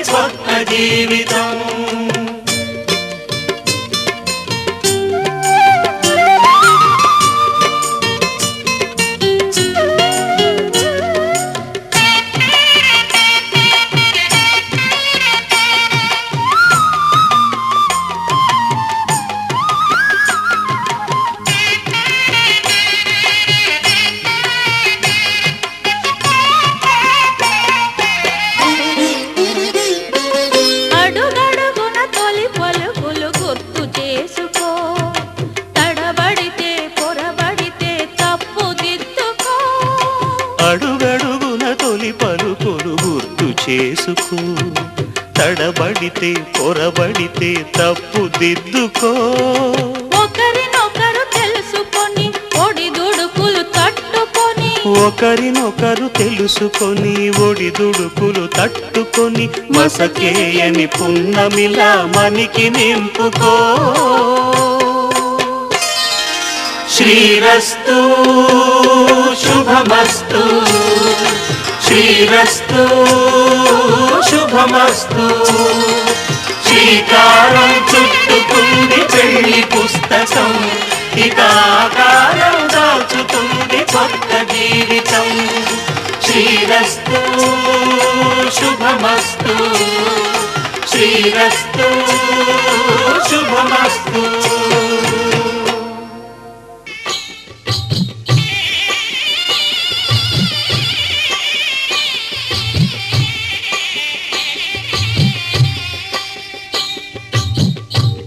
కొత్త జీవితం. అడుగడుగున తొలి పలుకులు గుర్తు చేసుకో, తడబడితే పొరబడితే తప్పు దిద్దుకో. ఒకరినొకరు తెలుసుకొని ఒడిదుడుకులు తట్టుకొని, ఒకరినొకరు తెలుసుకొని ఒడిదుడుకులు తట్టుకొని, మసకేయని పున్నమిలా మనికి నింపుకో. శ్రీరస్తు శుభమస్తు, శ్రీరస్తు శుభమస్తు. శ్రీకారం చుట్టుకుంది పెళ్లి పుస్తకం, ఇక ఆకారం దాచుతుంది కొత్త జీవితం. శ్రీరస్తు శుభమస్తు, శ్రీరస్తు శుభమస్తు.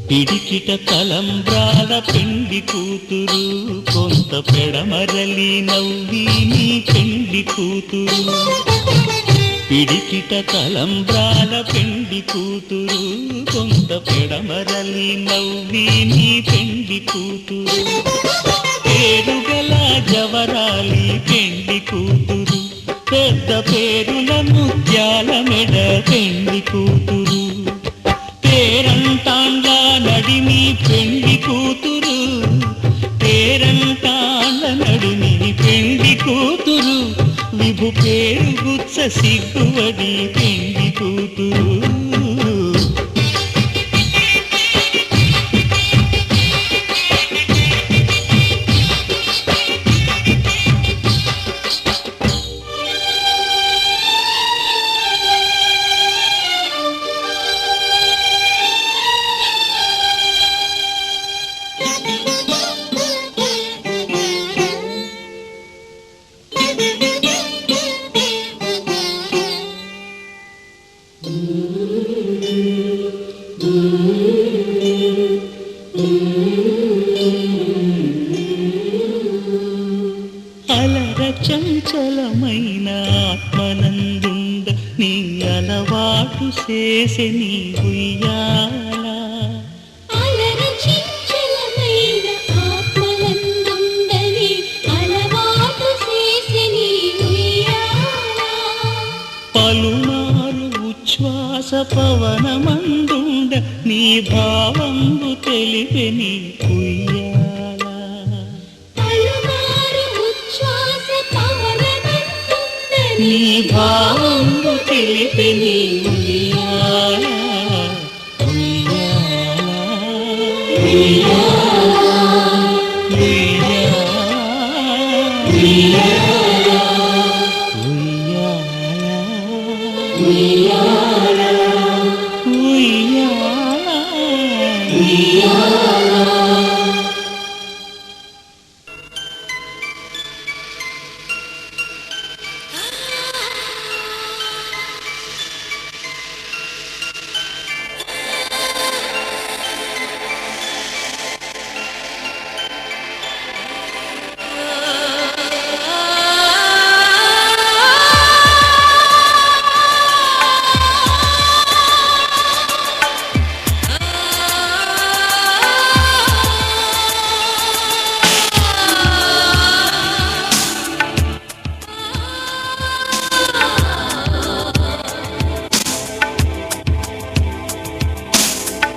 పిడికిట తలంబ్రాల పెండి కూతురు, కొంత పెడమరలి నవ్వి నీ పెండి కూతురు. పిడికిట తలంబ్రాల పెండి కూతురు, కొంత పెడమరలి నవ్వి నీ పెండి కూతురు. పేరుగల జవరాలి పెండి కూతురు, పెద్ద పేరుల ముత్యాల మెడ పెండి కూతురు. పేరంటాండ్ల నడిమి పెండి కూతురు, పేరంటాండ్ల నడిమి పెండి కూతురు. విభు పేరు గుచ్చ సిగ్గువడి పెండి కూతురు. అలర చంచలమైన ఆత్మనందుండ నీ అలవాటు చేసే నీ ఉయ్యాల. అలర చంచలమైన ఆత్మనందుండని అలవాటు చేసే నీ ఉయ్యాల. పలుమారు ఉచ్ఛ్వాస పవనమందుండ నీ భావంబు తెలిపే నీ ఉయ్యాల. పలుమారు ఉచ్ఛ్వాస పవనమందుండని నీ భావంబు తెలిపే నీ ఉయ్యాల. ఉయ్యాల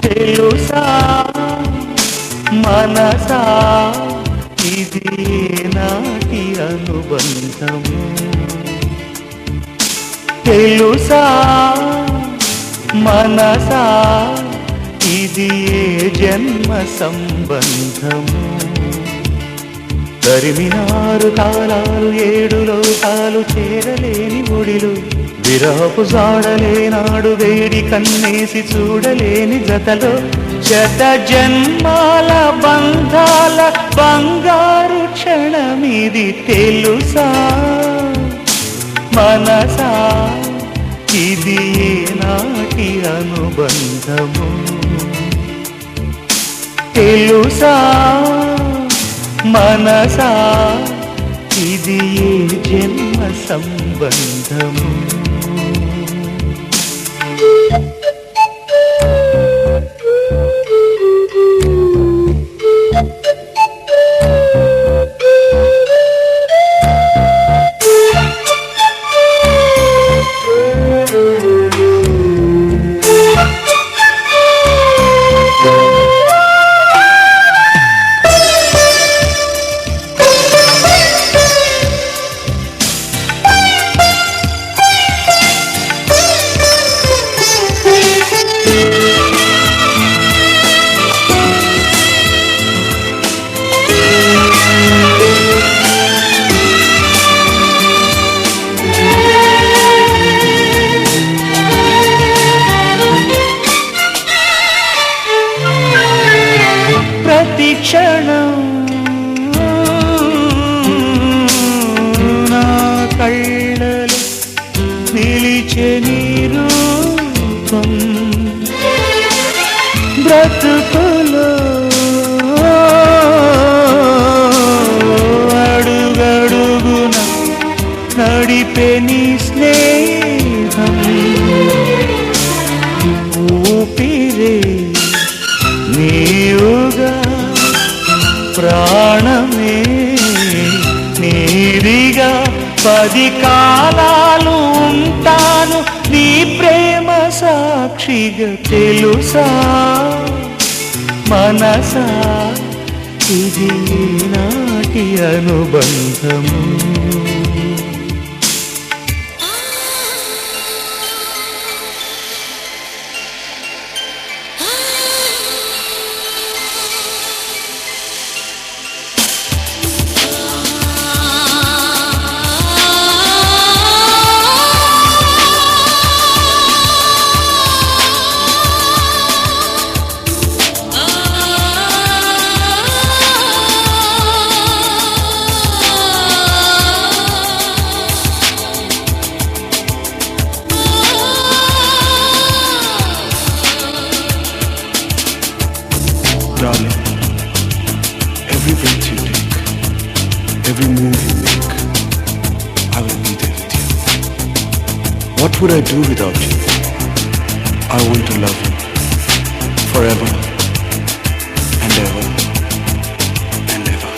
తెలుసా మనసా ఇది నాటి అనుబంధము. తెలుసా మనసా ఇది ఏ జన్మ సంబంధము తరిమినారు కాలాలు ఏడు లోకాలు చేరలేని ఒడిలు విరహపు జాడలేనాడు వేడి కన్నేసి చూడలేని జతలో శత జన్మాల బంధాల బంగారు క్షణమిది తెలుసా మనసా ఇది నాటి అనుబంధము తెలుసా మనసా ఇది ఏ జన్మ సంబంధము క్షణం నా కళ్ళలో నిలిచే నీ రూపం బ్రతుకులో అడుగడుగున నడిపే నీ స్నేహం ఊపిరే నీవుగా ప్రాణమే నీదిగా 10 కాలాలు ఉంటాను నీ ప్రేమ సాక్షిగా తెలుసా మనసా ఇది నాటి అనుబంధము Darling, every breath you take, every move you make, I will be there with you. What would I do without you? I want to love you forever and ever and ever.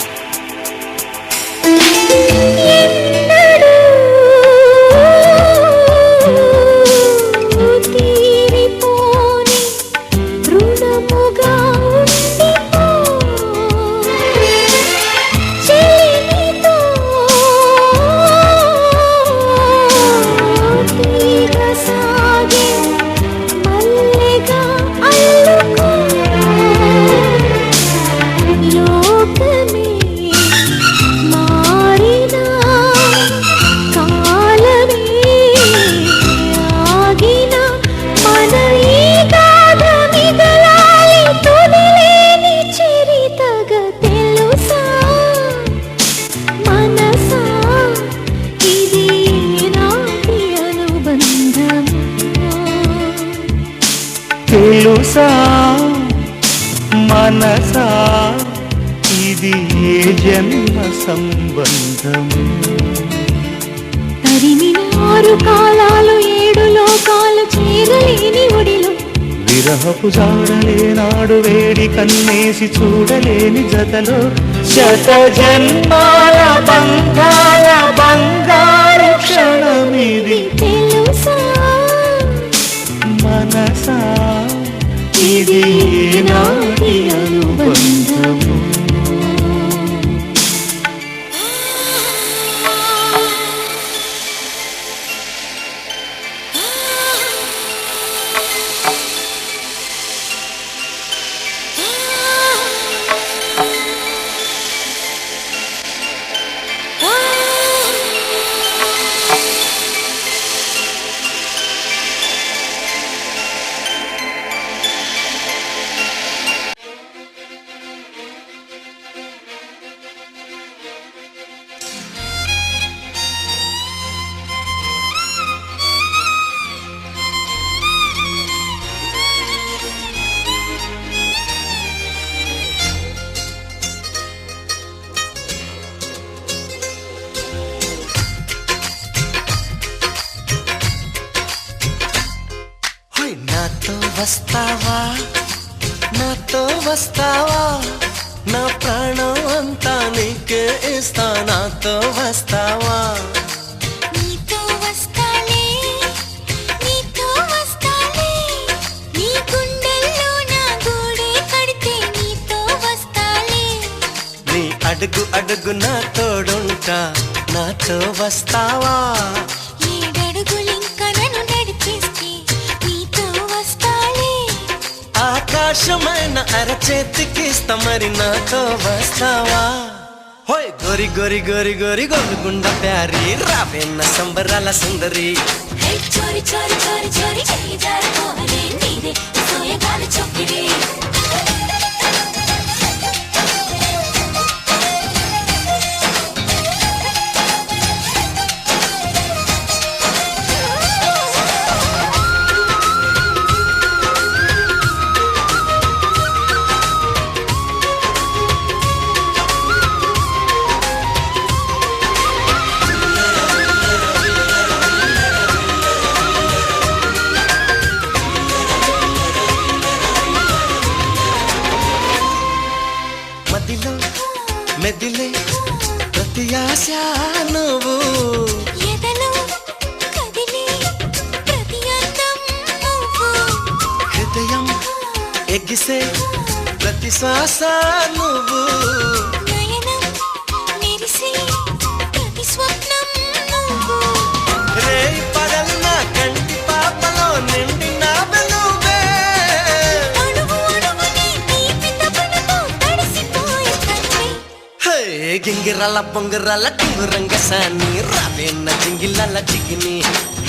తెలుసా మనసా ఇది ఏ జన్మ సంబంధము తరిమినారు కాలాలు 7 లోకాలు చేరలేని ఒడిలో విరహపు జాడలేనాడు వేడి కన్నేసి చూడలేని జతలో శత జన్మాల బంగాల బంగారు క్షణమిది తెలుసా మనసా ఇది నాటి అనుబంధము నాతో వస్తావా నాతో వస్తావా నా ప్రాణం అంతా నీకే ఇస్తా నాతో వస్తావా నీతో వస్తాలే నీతో వస్తాలే నీ గుండెల్లో నా గూడే కడితే నీతో వస్తాలే నీ అడుగు అడుగు నా తోడుంటా నాతో వస్తావా ఏడడుగులింక నన్ను నడిపిస్తే నీతో వస్తాలే ఆకాశమైన అరచేతికిస్తా మరి నాతో వస్తావా హోయ్ గోరి గోరి గోరి గోరి గోలుగుండ ప్యారి రావేన్న సంబరాల సుందరి హే చోరి చోరి చోరి చోరి చెయ్యి జారిపోవలే నీదే సోయగాల చొక్కిడి మదిలో మెదిలే ప్రతి ఆశ నువ్వు ఎదలో కదిలే ప్రతి అందం నువ్వు హృదయం ఎగిసే ప్రతి శ్వాస నువ్వు నయనం మెరిసే ప్రతి స్వప్నం నువ్వు రేయి పగలు నా కంటి పాపలో నిండిన వెలుగే అడుగు అడుగుని తీపి తపనతో తడిసిపోయే కన్నే హే గింగిరాల పొంగిరాల టింగురంగ సాని రావేన్న జింగిలాల చిగిని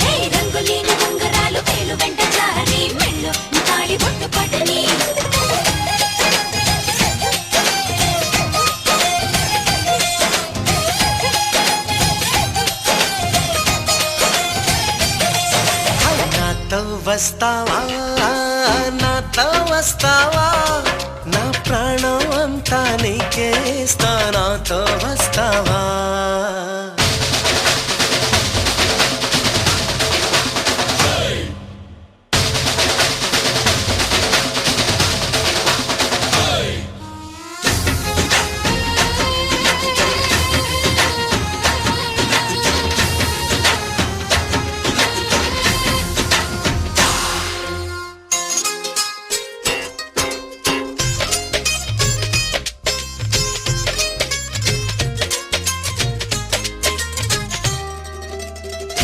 హే రంగులేని ఉంగరాలు వేలు వెంట జారి మెళ్ళు నీ తాళి బొట్టు పడని నాతో వస్తావా నాతో వస్తావా నా ప్రాణం అంతా నీకే ఇస్తా నాతో వస్తావా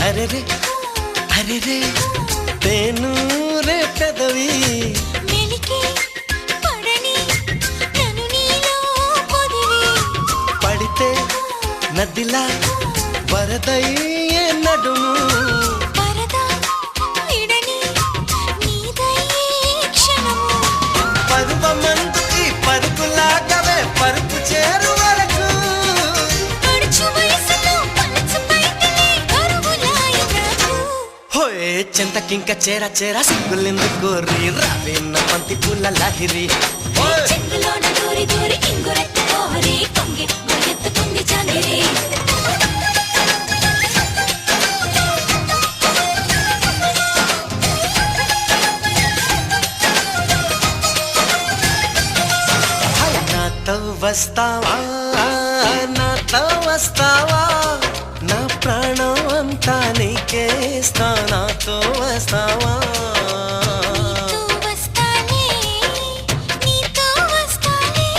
అరెరే అరెరే తేను రే పెదవి మెలికి పడని నన్ను నీలో పొదివి పడితే నదిలా వరదయ్యే నడుము పరదా విడని నీదయ్యే క్షణము పరువమందు ఈ పరుగులాగవే పరుపు చేరు వరకు పడుచు వయసులో పలచు పైటలే కరువులాయ నాకు హోయ్ చింతకింక చేర చేర సిగ్గులెందు కోరి రావేన్న పంతి పూల లాహిరి ఓయ్! చెంగులోన దూరి దూరి ఇంగురెత్త కోహరి కొంగి మొయ్యెత్తుకుంది జాంగిరి నాతో వస్తావా నాతో వస్తావా నా ప్రాణం అంతా నీకే ఇస్తా నాతో వస్తావా నీతో వస్తాలే నీతో వస్తాలే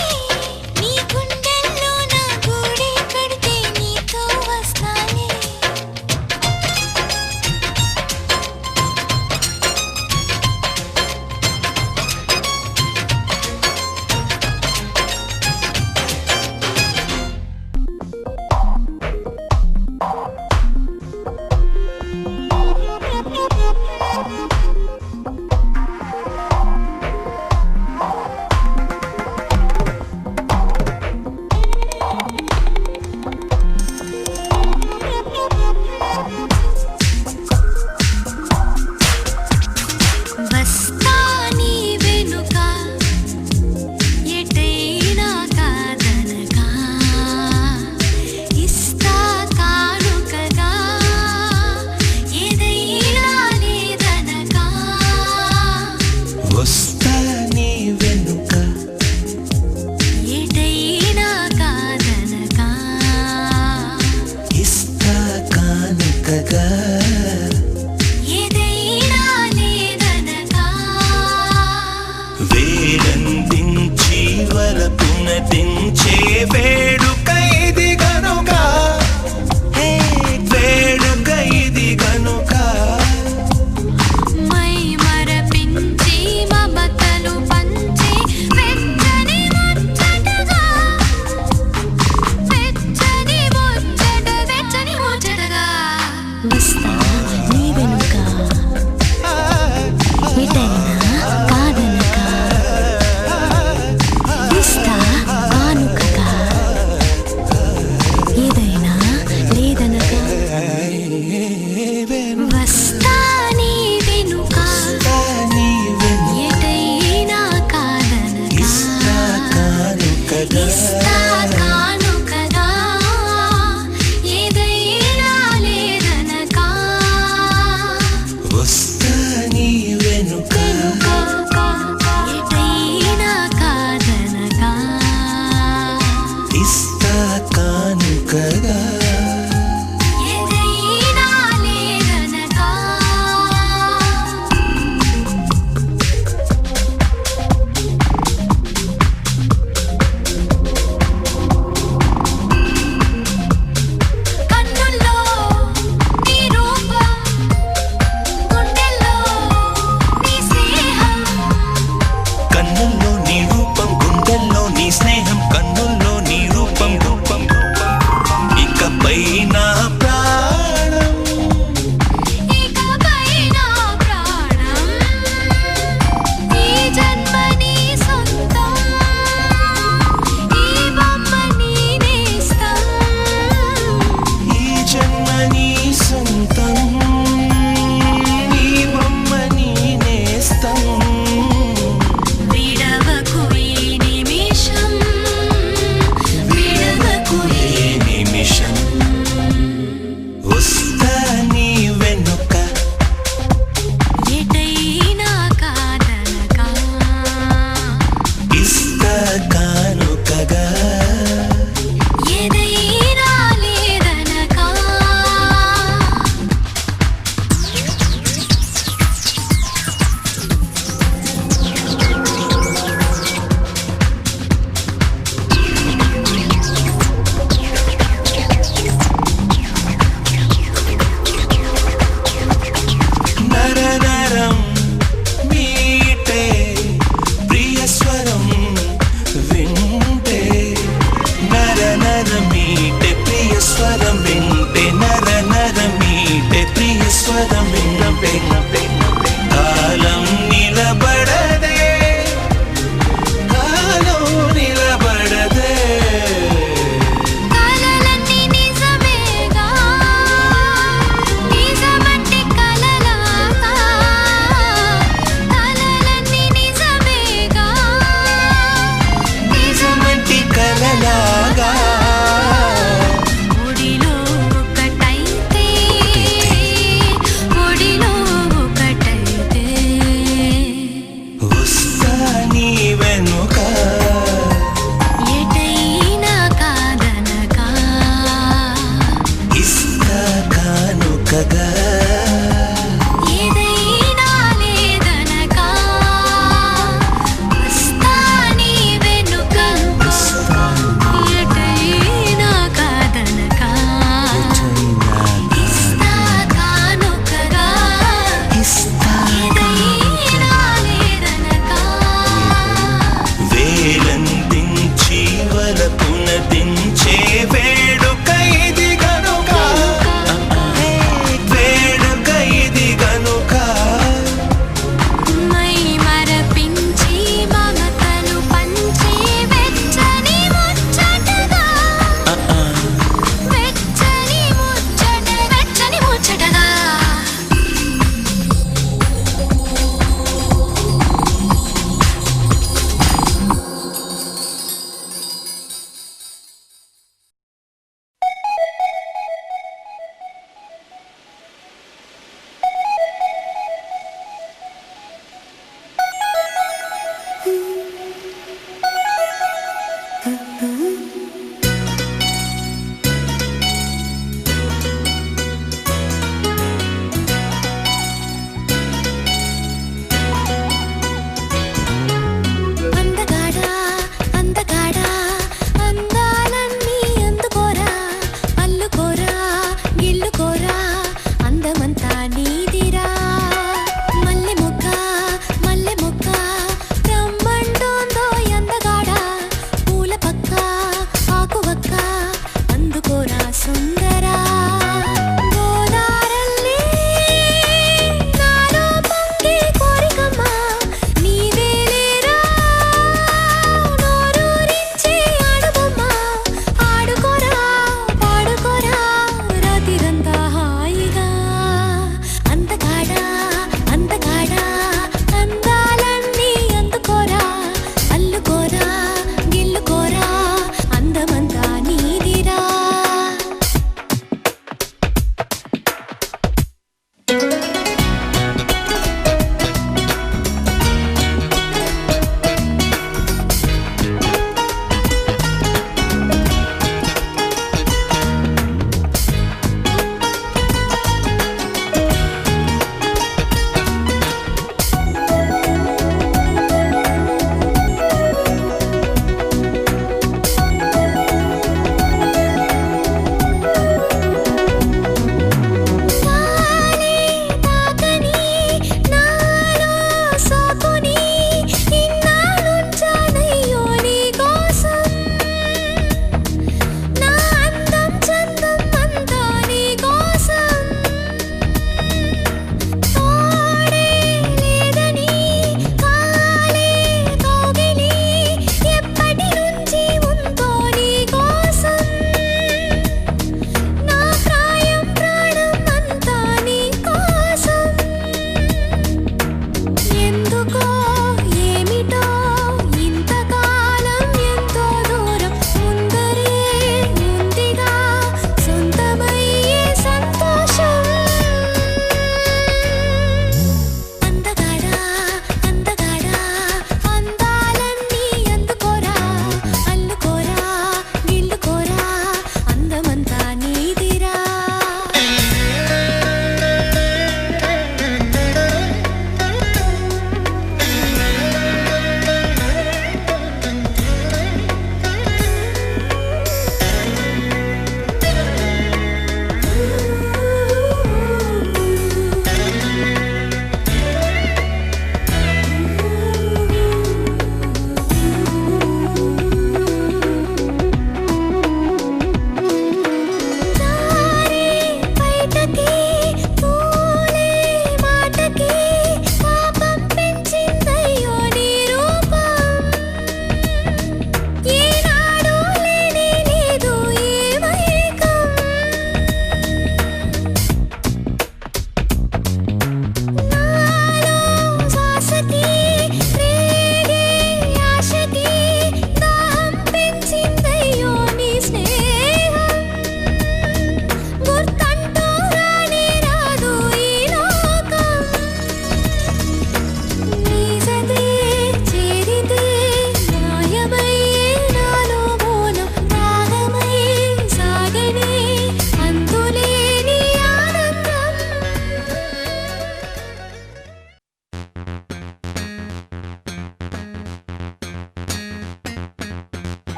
నీ గుండెల్లో నా గూడే కడితే నీతో వస్తాలే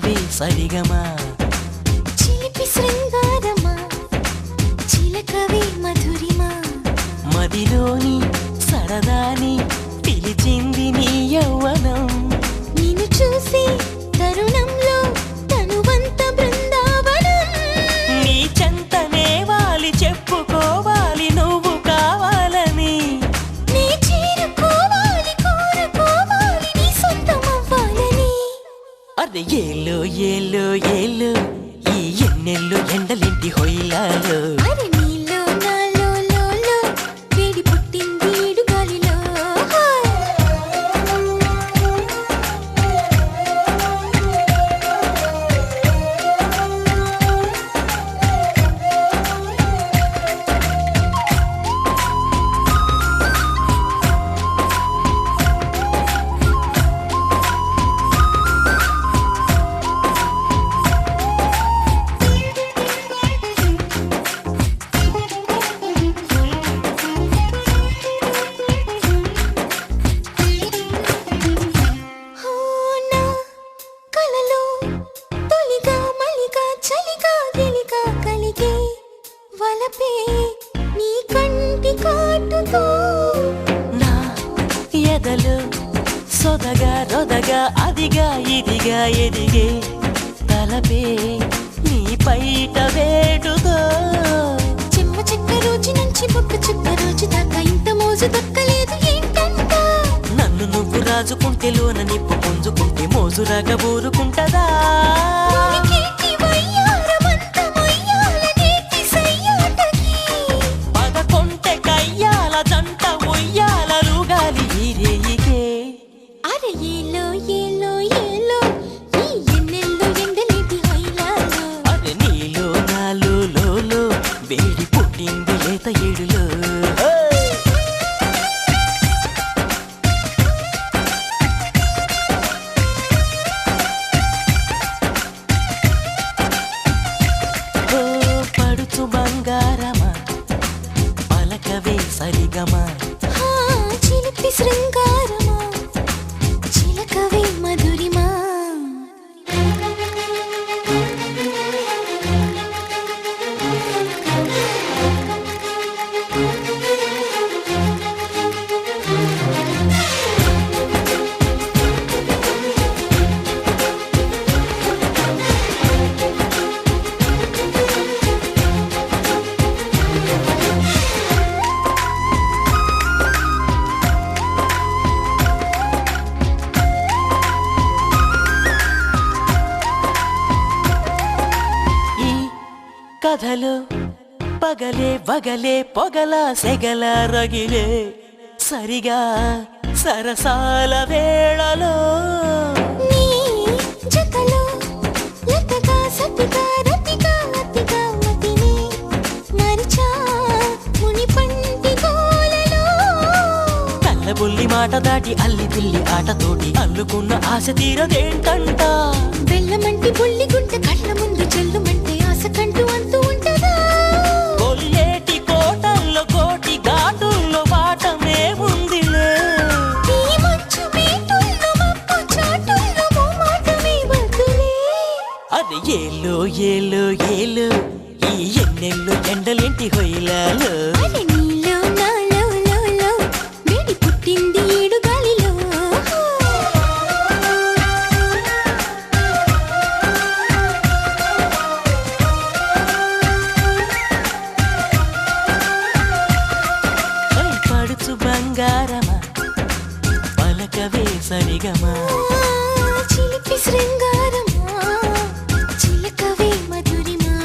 పలకవే సరిగమా చిలిపి శృంగారమా చిలకవే మధురిమా మదిలోని సరదాని పిలిచింది నీ యౌవనం నిన్ను చూసి తరుణంలో తనువంత బృందావనం నీ చెంతనే వాలి చెప్పుకోవాలి నువ్వు కావాలని నీ చేరుకోవాలి కోరుకోవాలి నీ సొంతమవ్వాలని అదే ఏలో ఏలో ఏలో ఈ ఎన్నెల్లో ఎండలింటి హొయ్యాలో అరే నీలో నాలో లోలో వేడి పుట్టింది ఈడు గాలిలో నా కలలో తొలిగా మలిగా చలిగా గిలిగా కలిగే వలపే నీ కంటి కాటుతో నా ఎదలు సొదగా రొదగా అదిగా ఇదిగా ఎదిగే తలపే నీ పైట వేటుతో చెమ్మ చెక్క రోజు నుంచి బొక్క చుక్క రోజు దాకా ఇంత మోజు దక్కలేదు ఏంటంట నన్ను నువ్వు రాజుకుంటే లోన నిప్పు పుంజుకుంటే మోజురాగా ఊరుకుంటదా నీకేంటి వయ్యారమంత మొయ్యాల నేటి సయ్యాటకి పదకొంటె కయ్యాల జంట ఉయ్యాల రుగాలి ఈ రేయికే అరే ఏలో ఏలో ఏలో ఈ ఎన్నెల్లో ఎండలేటి హైలాలో అదే నీలో నాలో లోలో వేడి పుట్టింది లేత ఏడులో ఓ పడుచు బంగారమా పలకవే సరిగమా హా చిలిపి శృంగారమా చిలకవే మధురిమా ఈ కథలో పగలే వగలే పొగల సెగల రగిలే సరిగా సరసాల వేళలో నీ జతలో లతగా సతిగా రతిగా అతిగా మతిని మరిచా ముని పంటి గోలలో కళ్ళబుల్లి మాట దాటి అల్లి పిల్లి ఆటతోటి అల్లుకున్న ఆశ తీరదేంటంట బెల్లమంటి బుల్లి గుంట కళ్ళ ముందు చెల్లుమంటే ఆశ కంటూ అంతూ ఉంటదా కొల్లేటి కోటల్లో కోటి ఘాటుల్లో వాటమే ఉందిలే ఈ మంచు బీటుల్లో మప్పు చాటుల్లో మోమాటమే వద్దులే అది ఏలో ఏలో ఏలో ఈ ఎన్నెల్లో ఎండలేంటి హొయ్యలాలో అరే నీలో నాలో లోలో వేడి పుట్టింది ఈడు గాలిలో ఓయ్ పడుచు బంగారమా పలకవే సరిగమా చిలిపి శృంగారమా చిలకవే మధురిమా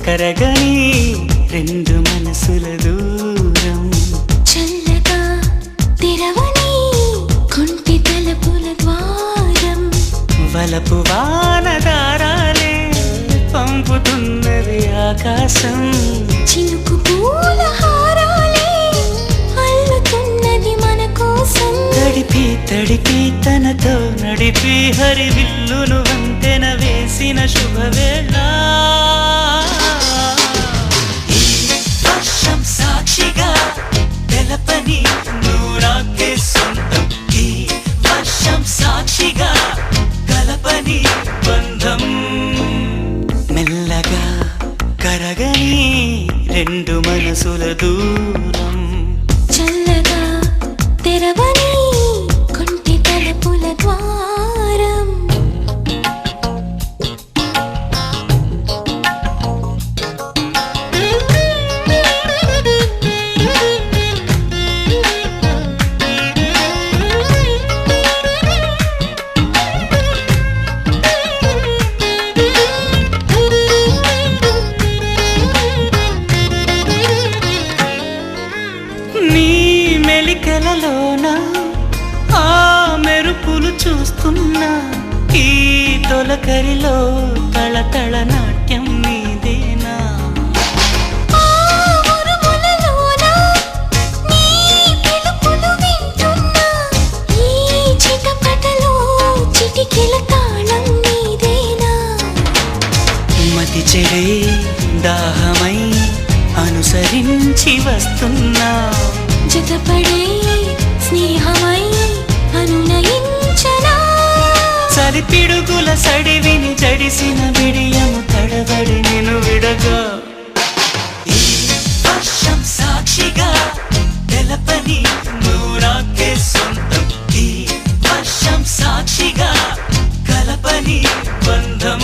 కరగని రెండు మనసుల దూరం చల్లగా తెరవని వలపు వానదారాలే పంపుతున్నది ఆకాశం. చినుకు పూల హారాలే అల్లుతున్నది మన కోసం. తడిపి తడిపి తనతో నడిపి హరివిల్లును వంతెన వేసిన శుభవేళ. ఈ వర్షం సాక్షిగా తెలపని నూరాకే సొంతం. ఈ వర్షం సాక్షిగా కలపని బంధం. మెల్లగా కరగని రెండు మనసుల దూరం. చల్లగా తెరవని కొంటి తలుపుల ద్వారం. నీ మెలికలలోన ఆ మెరుపులు చూస్తున్నా. ఈ తొలకరిలో తళతళ నాట్యం నీదేనా. ఆ ఉరుములలోన నీ పిలుపులు వింటున్నా. ఈ చిటపటలో చిటికెల తాళం నీదేనా. మతి చెడే దాహమై అనుసరించి వస్తున్నా. జతపడే స్నేహమై అనునయించనా. సరిపిడుగుల సడివిని జడిసిన బిడియము తడబడి నేను విడగా. ఈ వర్షం సాక్షిగా తెలపని నూరాకే సొంతం. ఈ వర్షం సాక్షిగా కలపని బంధం.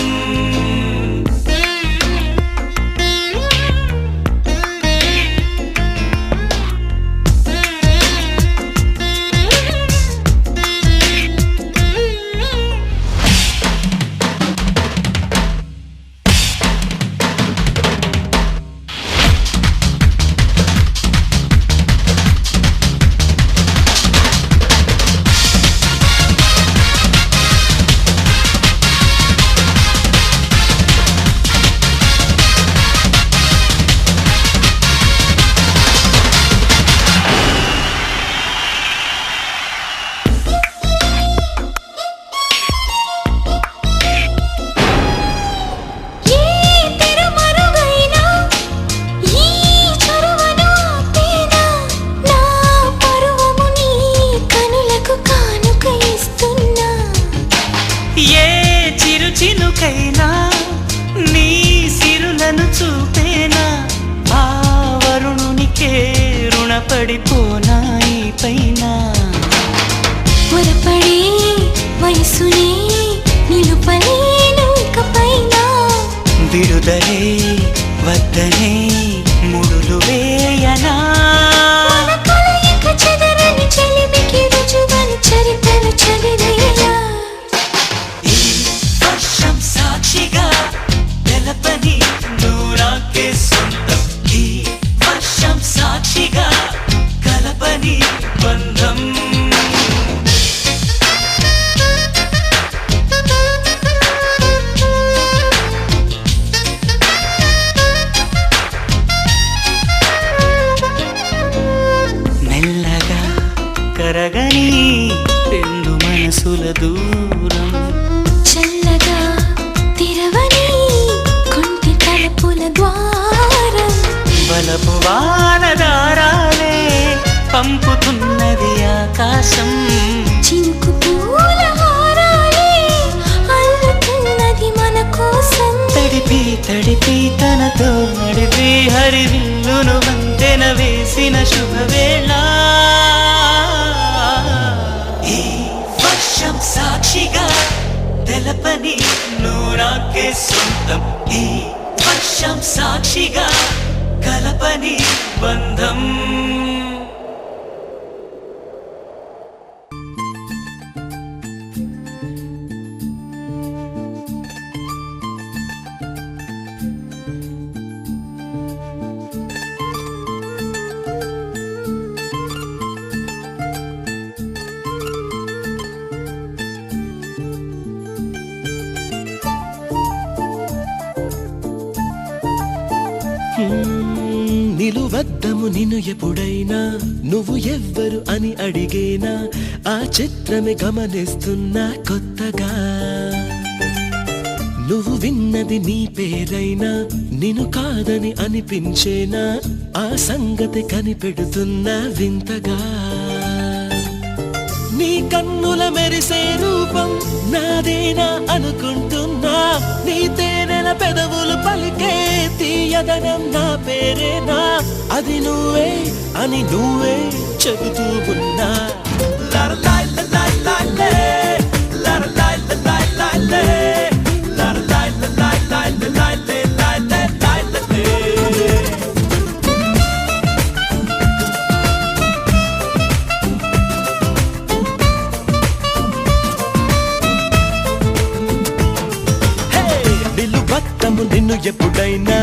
ఏ తెరమరుగైనా ఈ చొరవను ఆపేనా. నా పరువము నీ కనులకు కానుక ఇస్తున్నా. ఏ చిరు చినుకైనా నీ సిరులను చూపేనా. ఆ వరుణునికే రుణపడిపోనా ఈ పైన. పొరపడే వయసునే నిలుపలేను ఇకపైన. విడుదలే వద్దనే ముడులు వేయనా. మన కలయిక చెదరని చెలిమికి రుజువని చరితలు చదివేలా. ఈ వర్షం సాక్షిగా తెలపని నూరాకే సొంతం. ఈ వర్షం సాక్షిగా కలపని బంధం. మెల్లగా కరగని రెండు మనసుల దూరం. చల్లగా తెరవని కొంటి తలుపుల ద్వారం. వలపు వానదారాలే పంపుతున్నది ఆకాశం. చినుకు పూల హారాలే అల్లుతున్నది మన కోసం. తడిపి తడిపి తనతో నడిపి హరివిల్లును వంతెన వేసిన శుభవేళ. ఈ వర్షం సాక్షిగా తెలపని నూరాకే సొంతం. ఈ వర్షం సాక్షిగా కలపని బంధం. నిలువద్దము నిన్ను ఎప్పుడైనా నువ్వు ఎవ్వరు అని అడిగేనా ఆ చిత్రమే గమనిస్తున్నా కొత్తగా నువ్వు విన్నది నీ పేరైనా నిన్ను కాదని అనిపించేనా ఆ సంగతి కనిపెడుతున్నా వింతగా నీ కన్నుల మెరిసే రూపం నాదేనా అనుకుంటున్నా నీ తేనెల పెదవులు పలికే తీయదనం నా పేరేనా అది నువ్వే అని నువ్వే చెబుతూ ఉన్నా నిన్ను ఎప్పుడైనా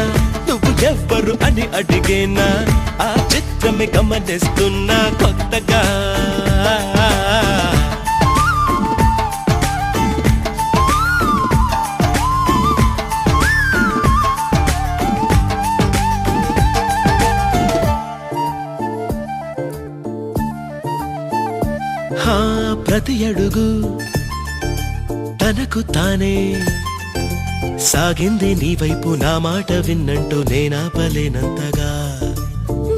నువ్వు ఎవ్వరు అని అడిగేనా ఆ చిత్రమే గమనిస్తున్నా కొత్తగా ప్రతి అడుగు తనకు తానే సాగింది నీ వైపు నా మాట విన్నంటూ నేనాపలేనంతగా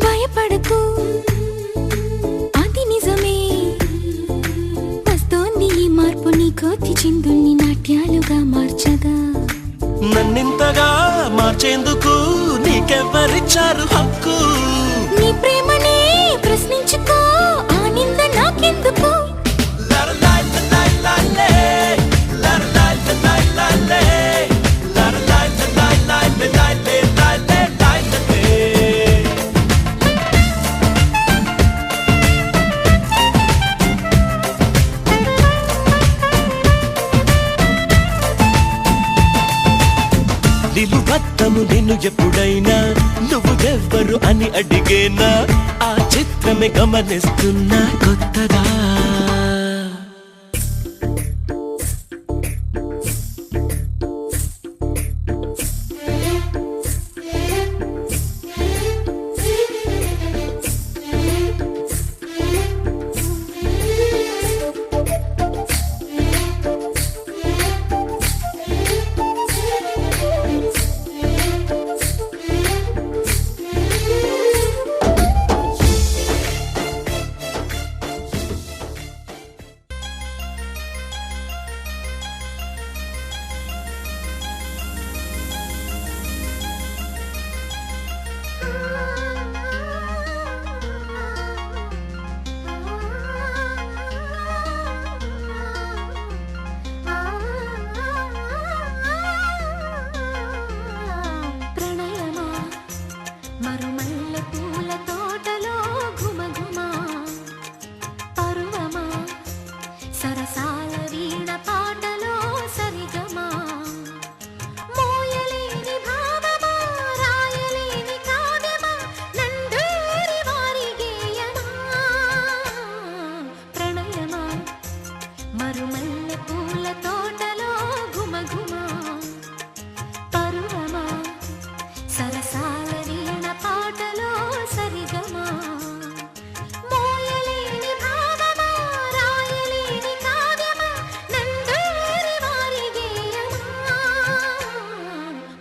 భయపడకు అది నిజమే వస్తోంది ఈ మార్పు నీ కోతి చిందుల్ని నాట్యాలుగా మార్చగా నన్నింతగా మార్చేందుకు నీకెవ్వరిచ్చారు హక్కు నీ ప్రేమనే ప్రశ్నించుకో ఆ నింద నాకెందుకు నిలువద్దము నిన్ను ఎప్పుడైనా నువ్వు ఎవ్వరు అని అడిగేనా ఆ చిత్రమే గమనిస్తున్నా కొత్తగా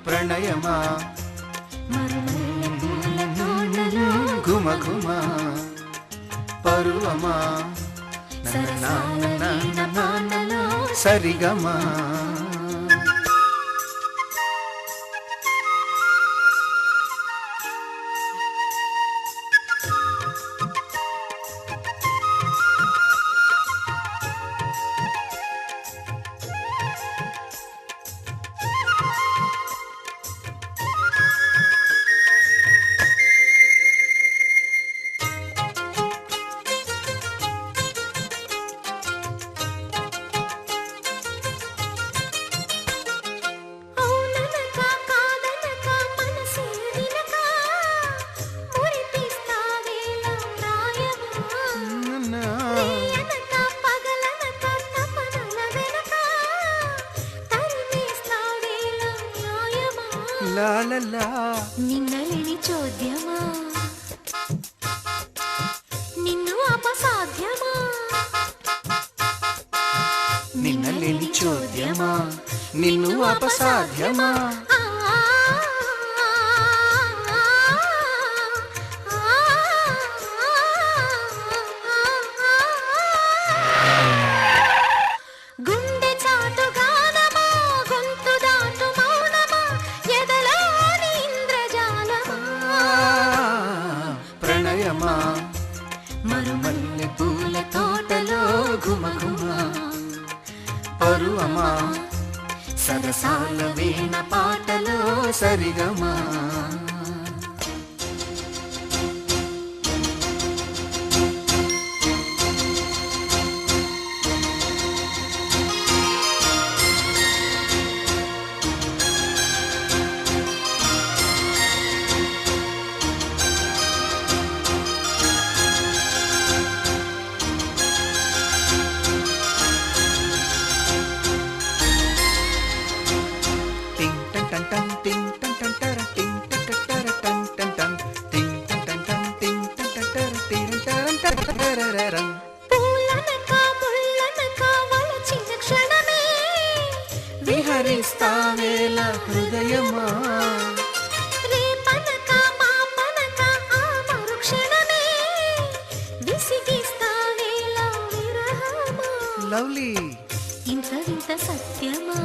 ప్రణయమా ఘుమ ఘుమ పరువమా సరిగమా లా లా లా. నిన్నలేని చోద్యమా నిన్ను అపసాధ్యమా నిన్నలేని చోద్యమా నిన్ను అపసాధ్యమా. గుండె చాటు గానమా గొంతు దాటు మౌనమా ఎదలోని ఇంద్రజాలమా ప్రణయమా మరుమల్లె పూల తోటలో ఘుమఘుమా పరువమా సరసాల వీణ పాటలో సరిగమా. పూలనక ముళ్ళనక వలచిన క్షణమే విహరిస్తావేల హృదయమా రేపనక మాపనక ఆ మరుక్షణమే విసిగిస్తావేల విరహమా లవ్లీ. ఇంత వింత సత్యమా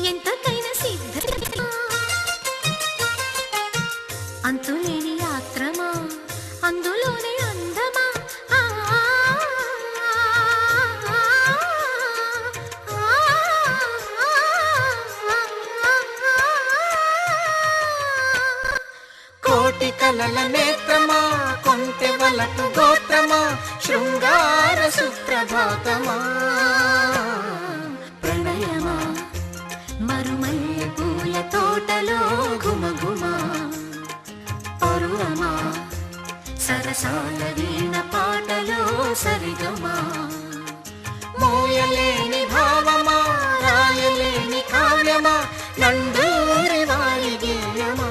ఎంతకైనా సిద్ధమా అంతులేని యాత్రమా అందులోనే అందమా కోటి కలల నేత్రమా కొంటె వలపు గోత్రమా శృంగార సుప్రభాతమా. ప్రణయమా మరుమల్లె పూల తోటలో ఘుమఘుమా పరువమా సరసాల వీణ పాటలో సరిగమా మోయలేని భావమా రాయలేని కావ్యమా నందూరి వారి గేయమా.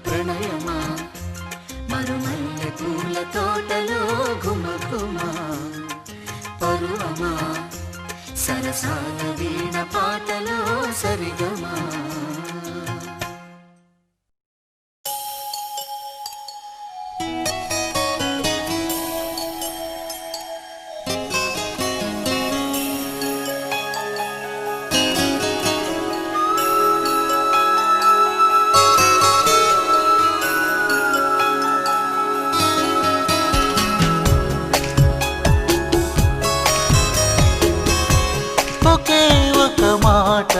ప్రణయమా మరుమల్లె పూల తోటలో ఘుమఘుమా పరువమా సరసాల వీణ పాటలో సరిగమా. ఒకే ఒక మాట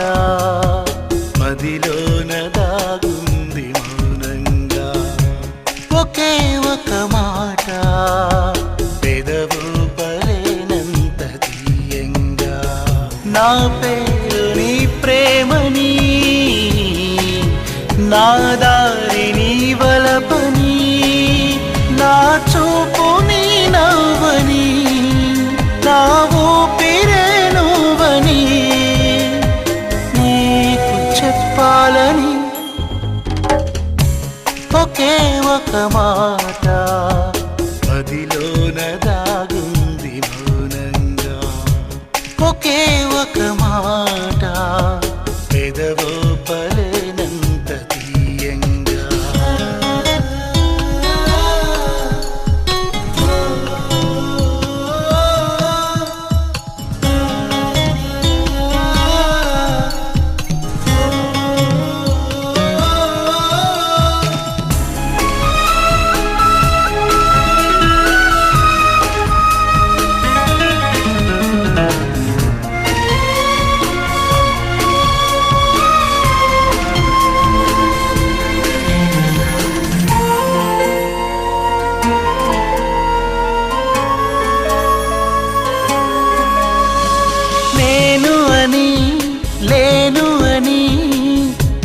మదిలోన దాగుంది మౌనంగా. ఒకే ఒక మాట పెదవు పలేనంత తీయంగా. నా పేరు నీ ప్రేమని నా దారి నీ వలపని నా చూపు నీ నవ్వని నా ఊపిరే నువ్వని నీకు చెప్పాలని ఒకే ఒక మాట మదిలోన దాగుంది మౌనంగా. ఒకే ఒక మాట పెదవో పలేనంత తీయంగా.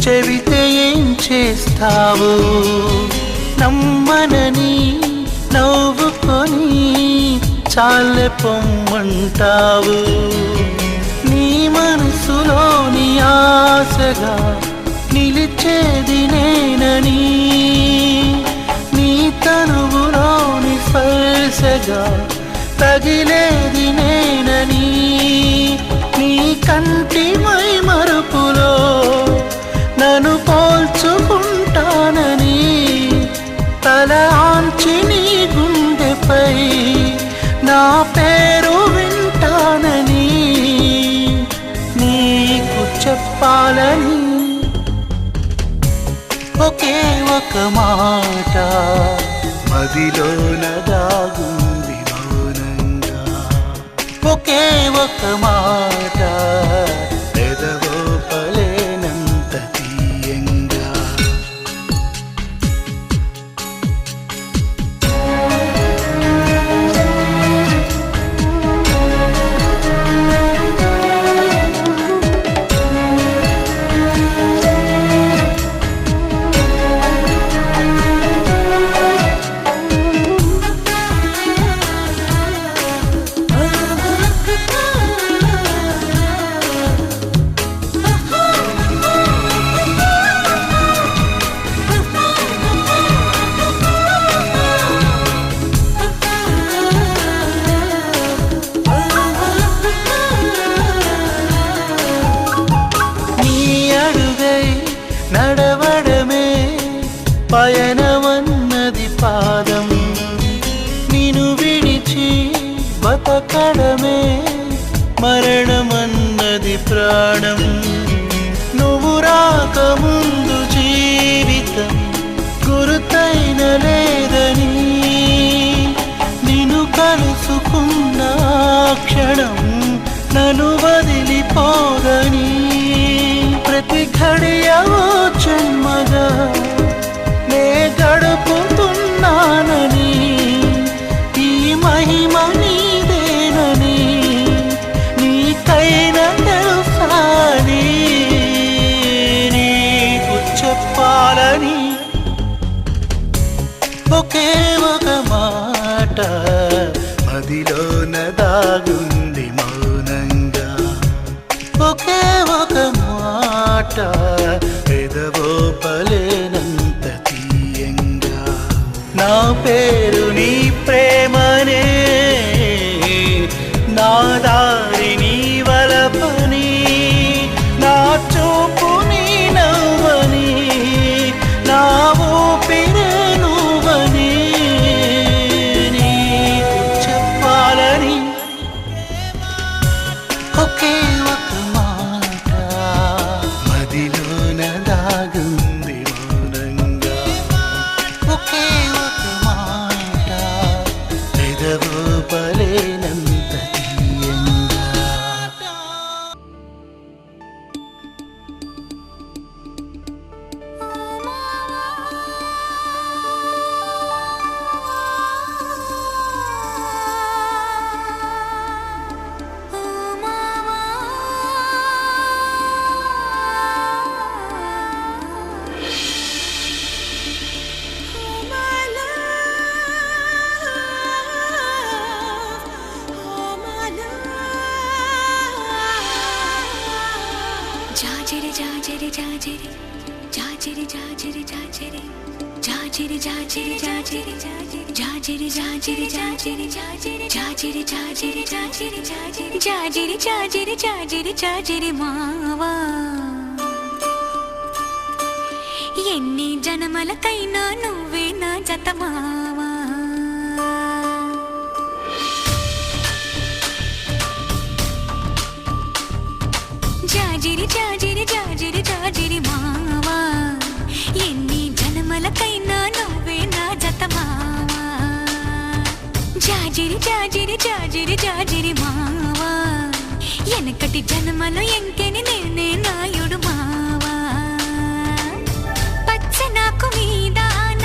చెబితే ఏం చేస్తావు? నమ్మనని నవ్వుకొని చాలే పొమ్మంటావు. నీ మనసులో అండగా నిలిచేది నేనని, నీ తనువులోని స్పర్శగా తగిలేది నేనని, నీ కంటి మై మరుపులో నన్ను పోల్చుకుంటానని, తల ఆంచి నీ గుండెపై నా పేరు వింటానని నీకు చెప్పాలని ఒకే ఒక మాట మదిలోన దాగుంది మౌనంగా, ఒకే ఒక మాట పెదవో పలేనంత తీయంగా. నడవడమే పయనమన్నది పాదం, నిన్ను విడిచి బతకడమే మరణమన్నది ప్రాణం. నువ్వు రాకముందు జీవితం గురుతైన లేదని, నిన్ను కలుసుకున్న క్షణం నన్ను వదిలిపోదని, ప్రతి ఘడియవో జన్మగా నే గడుపుతున్నానని, ఈ మహిమ నీదేనని నీకైనా తెలుసాని నీకు చెప్పాలని ఒకే ఒక మాట మదిలోన దాగుంది మౌనంగా, ఒకే ఒక మాట పెదవో పలేనంత తీయంగా. నా పేరు నీ ప్రేమనే, నా దారి నీ వలపని, నా చూపు నీ నవ్వని, నా ఊపిరే నువ్వని నీకు చెప్పాలని ఒకే ఒక మాట మదిలోన దాగుంది మౌనంగా, ఒకే ఒక మాట పెదవో పలేనంత తీయంగా. జాజిరి జాజిరి జాజిరి జాజిరి జాజిరి జాజిరి జాజిరి జాజిరి జాజిరి జాజిరి జాజిరి జాజిరి జాజిరి జాజిరి జాజిరి జాజిరి జాజిరి జాజిరి జాజిరి మావా, ఎన్ని జనమలకైనా నువ్వే నా జత మావా. జాజిరి జాజిరి జాజిరి జాజిరి మావా, ఎన్ని జన్మలకైనా నువ్వే నా జత మావా. జాజిరి జాజిరి జాజిరి జాజిరి మావా, వెనకటి జన్మలో ఎంకెని నేనే నాయుడు మావా. పచ్చ నాకు మీదాన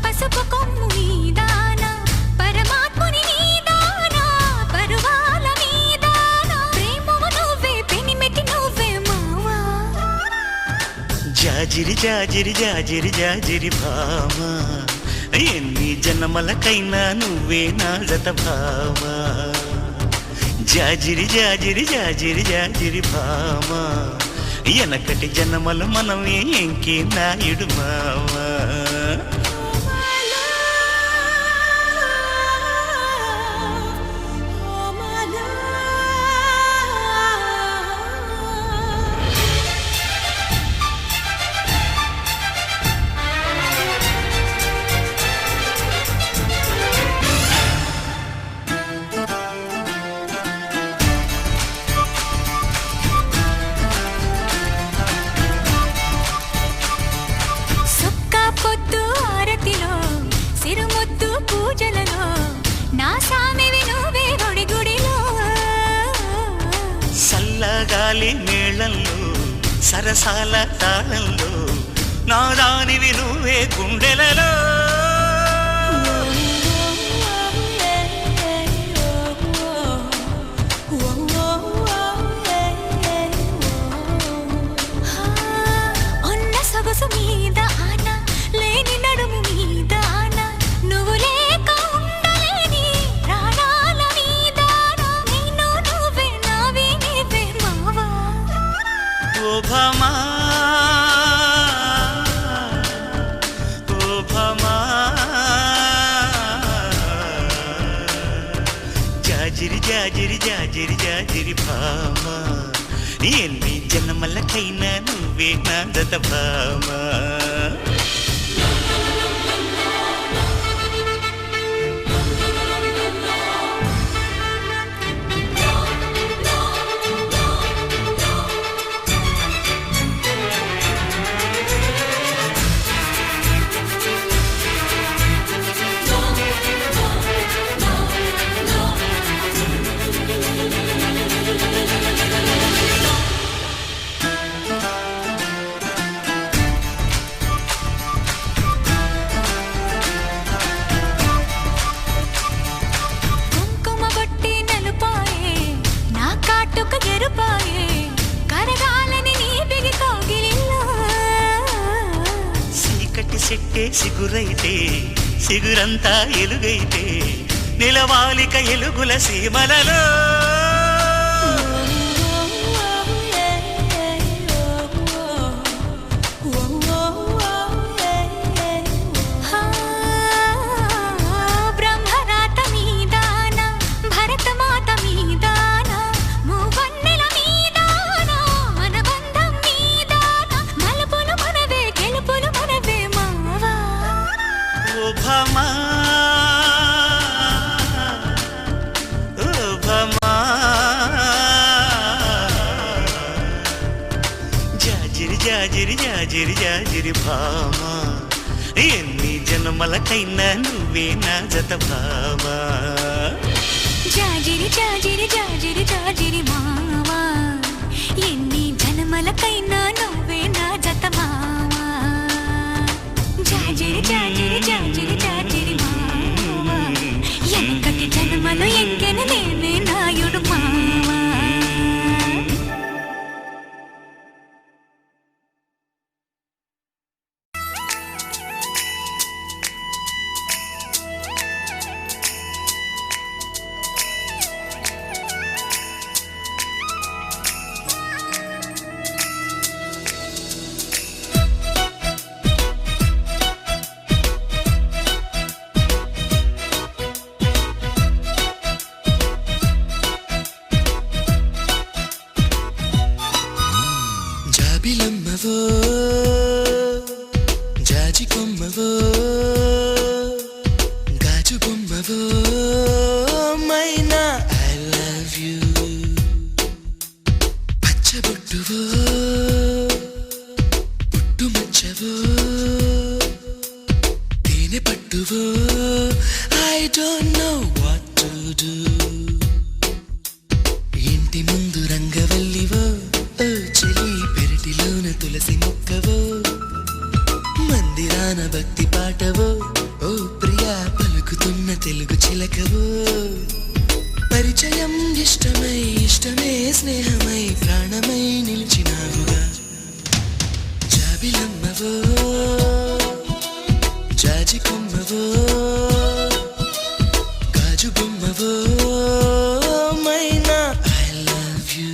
పసుపు కొమ్ము మీదాన పరమాత్ముని నీదాన పరువాల నీదాన ప్రేమము నువ్వే పెనిమెటి నువ్వే మావా. జాజిరి జాజిరి జాజిరి జాజిరి భామా, ఎన్ని జన్మలకైనా నువ్వే నా జత భామా. జాజిరి జాజిరి జాజిరి జాజిరి భామా, వెనకటి జన్మలు మనమే ఎంకే నాయుడు మావా. గాలి మేళంలో సరసాల తాళంలో నాదానివి నువ్వే గుండెలలో. ఉన్న సొగసు మీద ఆన లేని నడుము మీద ఆన నువ్వు లేక ఉండలేని ప్రాణాల మీద నేను నువ్వే నావి నీవే మావా. ఓ భామా ఓ భామా జాజిరి జాజిరి జాజిరి జాజిరి భామా ఎన్ని జన్మలకైనా నువ్వే నా దత భామా. చెట్టే సిగురైతే సిగురంతా ఎలుగైతే నిలవాలిక ఎలుగుల సీమలలో. బ్రహ్మరాత మీదాన భరతమాత మీదాన మూవన్నెల మీదాన మన బంధం మీదాన మలుపులు మనవే గెలుపులు మనవే మావా. ఓ భామా ఓ భామా జాజిరి జాజిరి జాజిరి జాజిరి భామా ఎన్ని జన్మలకైనా నువ్వే నా జత భామా. జాజిరి జాజిరి జాజిరి జాజిరి మావా ఎన్ని జన్మలకైనా నువ్వే నా జత మావా. జాజిరి జాజిరి జాజిరి జాజిరి మావా ఎనకటి జన్మలు ఎంకెన నేనే నాయుడు మావా. జాబిలమ్మవో జాజి కొమ్మవో గాజు బొమ్మవో మైనా ఐ లవ్ యూ. పచ్చబొట్టువో పుట్టుమచ్చవో తేనె పట్టువో I don't know what to do. ఇంటి ముందు రంగవల్లివో ఓ చెలి పెరటిలోన తులసి మొక్కవో మందిరాన భక్తి పాటవో ఓ ప్రియా పలుకుతున్న తెలుగు చిలకవో. పరిచయం ఇష్టమై ఇష్టమే స్నేహమై ప్రాణమై నిలిచినావుగా. జాబిలమ్మవో జాజి కొమ్మవో గాజు బొమ్మవో మైనా ఐ లవ్ యూ.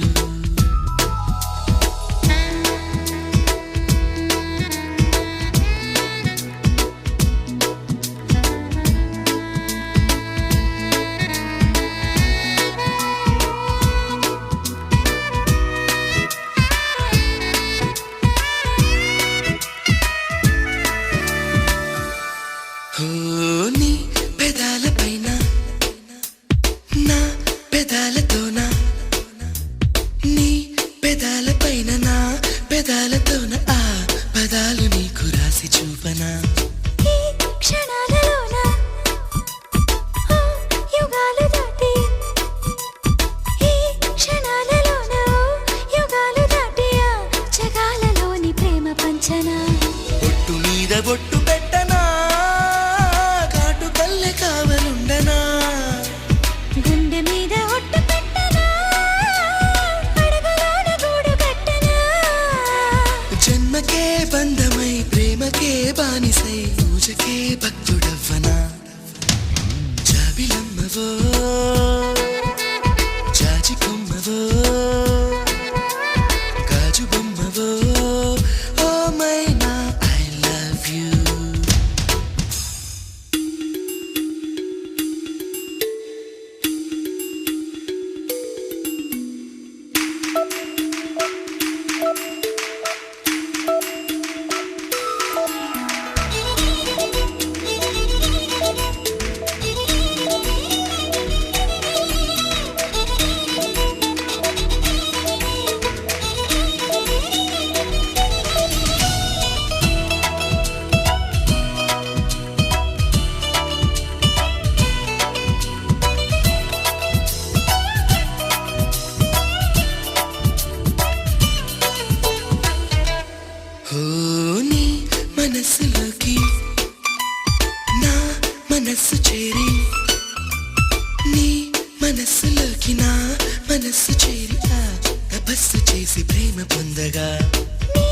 బానిసై పూజకే భక్తుడవ్వనా జాబిలమ్మవో జాజి కొమ్మవో గాజు బొమ్మవో ఓ మైనా ఐ లవ్ యూ నీ మనసులోకి నా మనస్సు చేరి నీ మనస్సులోకి నా మనస్సు చేరి తపస్సు చేసి ప్రేమ పొందగా నీ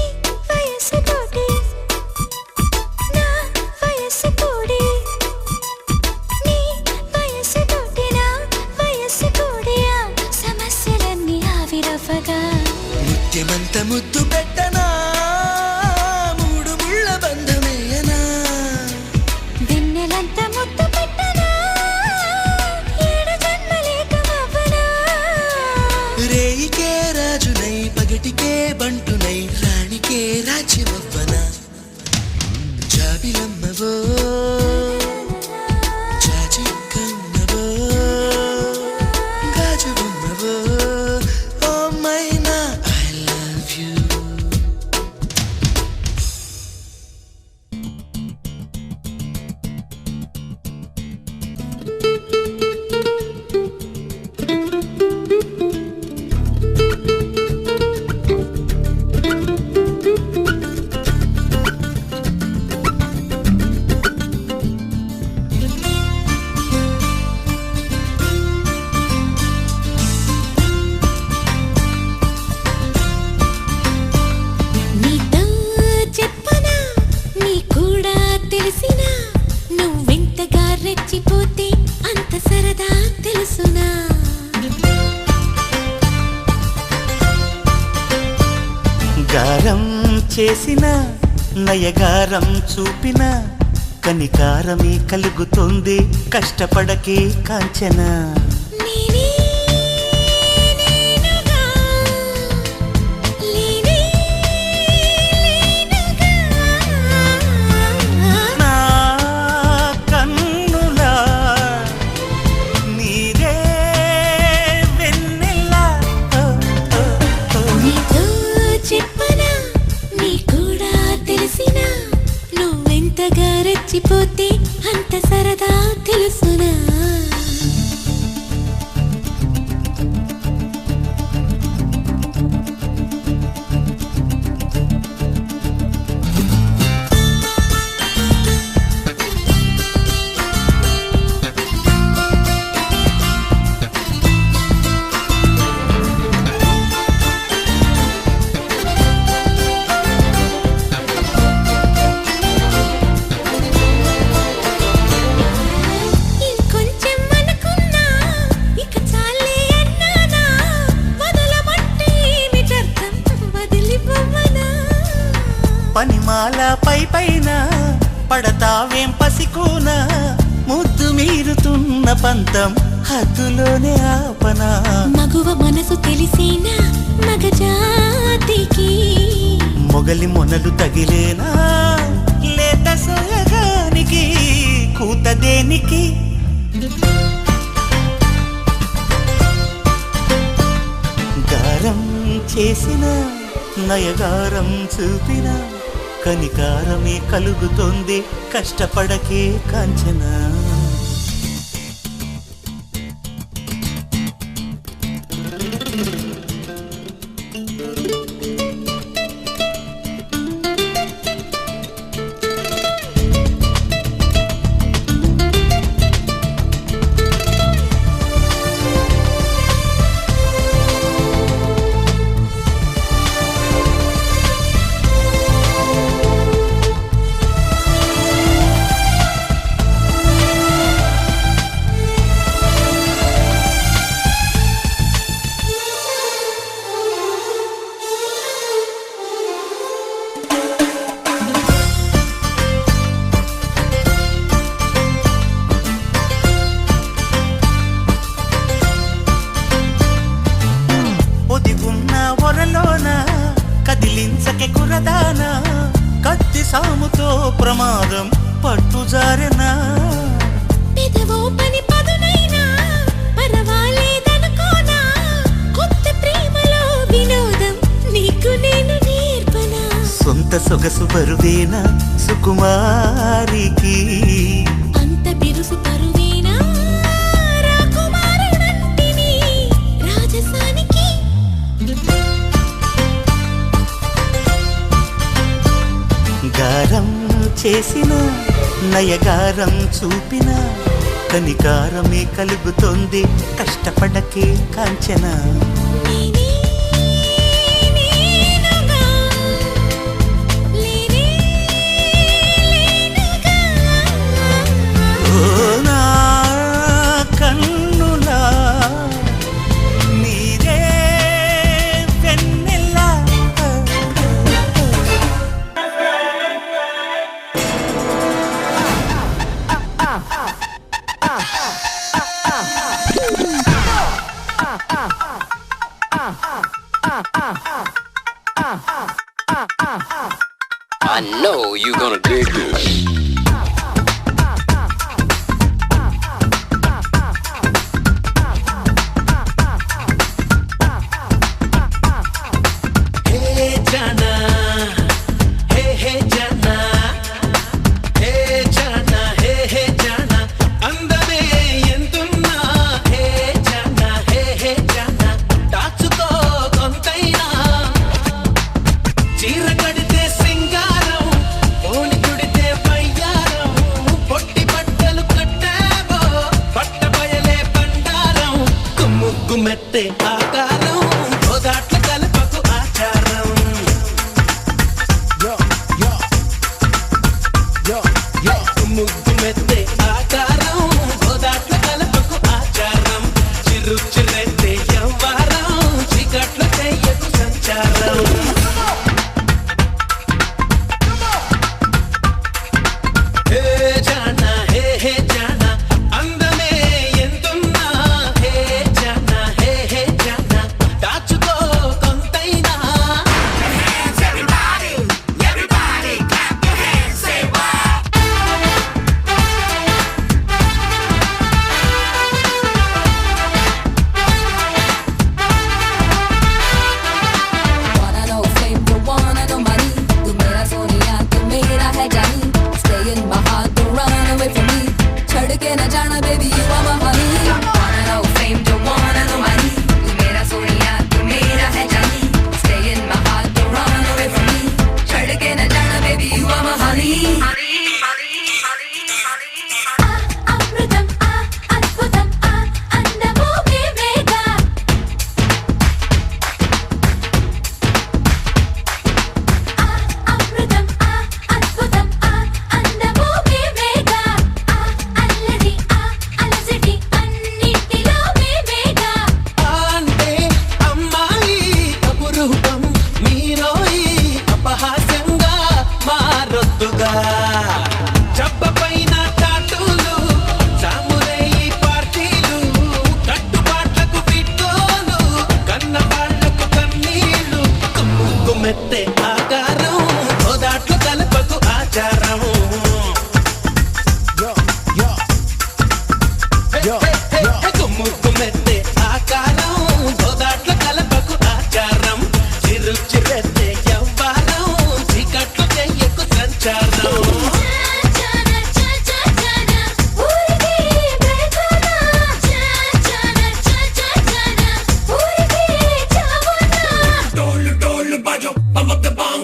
వయసు తోటి నా వయసు తోడి నీ వయసు తోటి నా వయసు తోడి సమస్యలన్నీ ఆవిరవ్వగా ముత్యమంత ముద్దు పెట్టనా మూడు ముళ్ళ బంధమేయనా వెన్నెలంత ముద్దు పెట్టనా ఏడు జన్మలేకమవ్వనా రేయికే రాజునై పగటికే బంటునై రాణికే రాజ్యమవ్వనా జాబిలమ్మవో జాజి కన్నవో గాజు బొమ్మవో ఓ మైనా ఐ లవ్ యూ నీతో చెప్పనా నీ కూడా తెలిసినా నువ్వెంతగా రెచ్చిపోతే అంత సరదా తెలుసునా గారం చేసిన నయగారం చూపిన కనికారమే కలుగుతుంది కష్టపడకే కాంచన నేనే నేనుగా లేనే లేనుగా నా కన్నులా నీరే వెన్నెలా నీతో చెప్పనా నీ కూడా తెలిసినా నువ్వెంతగా రెచ్చిపోతే అంత సరదా తెలుసునా ఇంకొంచెం అనుకున్నా ఇక చాలే అన్నానా వదలమంటే ఏమిటర్థం వదిలిపోవనా పనిమాల పైన పడతావేం పసికోన ముద్దు మీరుతున్న పంతం హద్దులోనే ఆపనా మగువ మనసు తెలిసేనా మగజాతికి మొగలి మొనలు తగిలేనా లేత సోయగానికి కూత దేనికి గారం చేసిన నయగారం చూపిన కనికారమే కలుగుతోంది కష్టపడకే కాంచనా తెగించకే కురదానా కత్తి సాముతో ప్రమాదం పట్టుజారెనా పెదవో పని పదునైనా పర్వాలేదనుకోనా కొత్త ప్రేమలో వినోదం నీకు నేను నేర్పనా సొంత సొగసు బరువేనా సుకుమారికి అంత బిరుసు పరువేనా రాకుమారుడంటిని రాజసానికి గారం చేసిన నయగారం చూపిన కనికారమే కలుగుతోంది కష్టపడకే కాంచన నేనే నేనుగా లేనే లేనుగా ఓ నా కన్నులా నీరే వెన్నెలా I know you're gonna dig this. హే జానా హే హే జానా హే జానా హే హే జానా అందమే ఎంతున్నా హే జానా హే హే జానా దాచుకో కొంతైనా చీర కడితే సింగారం ఓని చుడితే పయ్యారం పొట్టి బట్టలు కట్టావో పట్ట బయలే బండారం కుమ్ము కుమ్మెత్తే ఆకారం గోదాట్ల కలపకు ఆచారం కుమ్ము కుమ్మెత్తే ఆకారం గోదాట్ల కలపకు ఆచారం చిరు చిరెత్తే యవ్వారం చీకట్ల చెయ్యకు సంచారం హే జానా హే హే జానా అందమే ఎంతున్నా హే జానా హే హే జానా దాచుకో కొంతైనా Wanna know fame, you wanna know money. Tu mera Sonia, tu mera है जानी. Stay in my heart, don't run away from me. छड़ के न जाना, baby, you are my honey. Wanna know fame, you wanna know money. Tu mera Sonia, tu mera है जानी. Stay in my heart, don't run away from me. छड़ के न जाना, baby, you are my honey. అమృతం అద్భుతం అందమో వివేగా అమృతం అద్భుతం అందమో వివేగా అల్లరి అలసిటి అన్నిటిలో వివేగా అంటే అమ్మాయి అపురూపం మీరోయి అపహాస్యంగా మారొద్దుగా చెప్పపైన టాటూలు సామురేయి పార్టీలు కట్టుబాట్లకు బిడ్డోలు కన్న వాళ్ళకు కన్నీళ్ళు కుమ్ము కుమ్మెత్తే ఆకారం గోదాట్లు కలపకు ఆచారం కుమ్ము కుమ్మెత్తే ఆకారం గోదాట్లు కలపకు ఆచారం చిరు చిరెత్తే యవ్వారం చీకట్లు చెయ్యకు సంచారం చాచన చాచన ఊరికే బేచానా చాచన చాచన ఊరికే చావనా డోలు డోలు బాజో పమక్ ద బాంగ్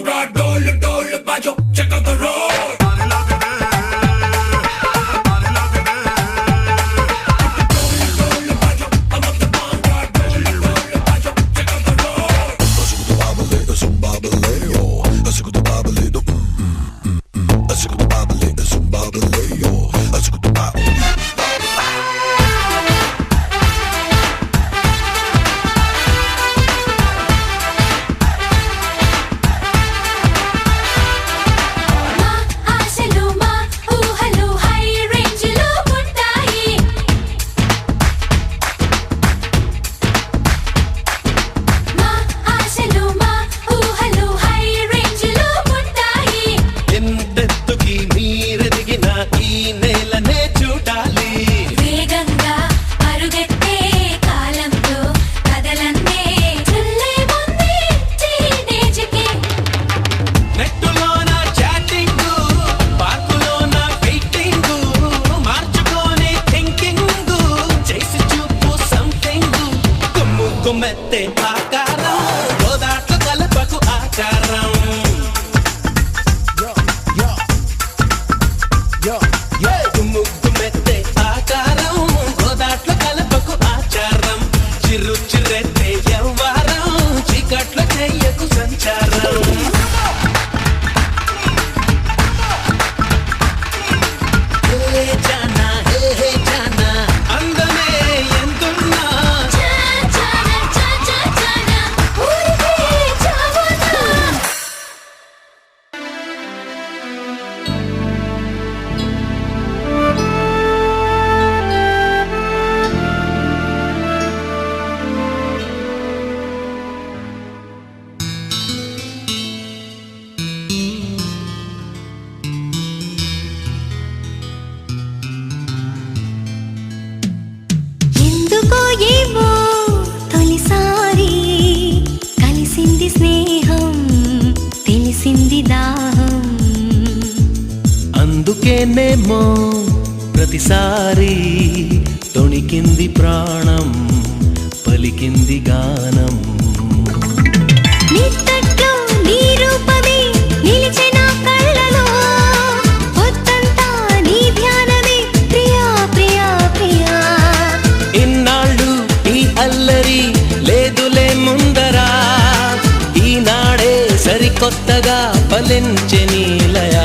అందుకేనేమో ప్రతిసారి తొణికింది ప్రాణం పలికింది గానం నీ తట్లో నీ రూపమే నిలిచే నా కళ్ళలో పొద్దంతా నీ ధ్యానమే ప్రియా ప్రియా ప్రియా ఇన్నాళ్ళు ఈ అల్లరి లేదులే ముందరా ఈనాడే సరికొత్తగా ఫలించే నీలయ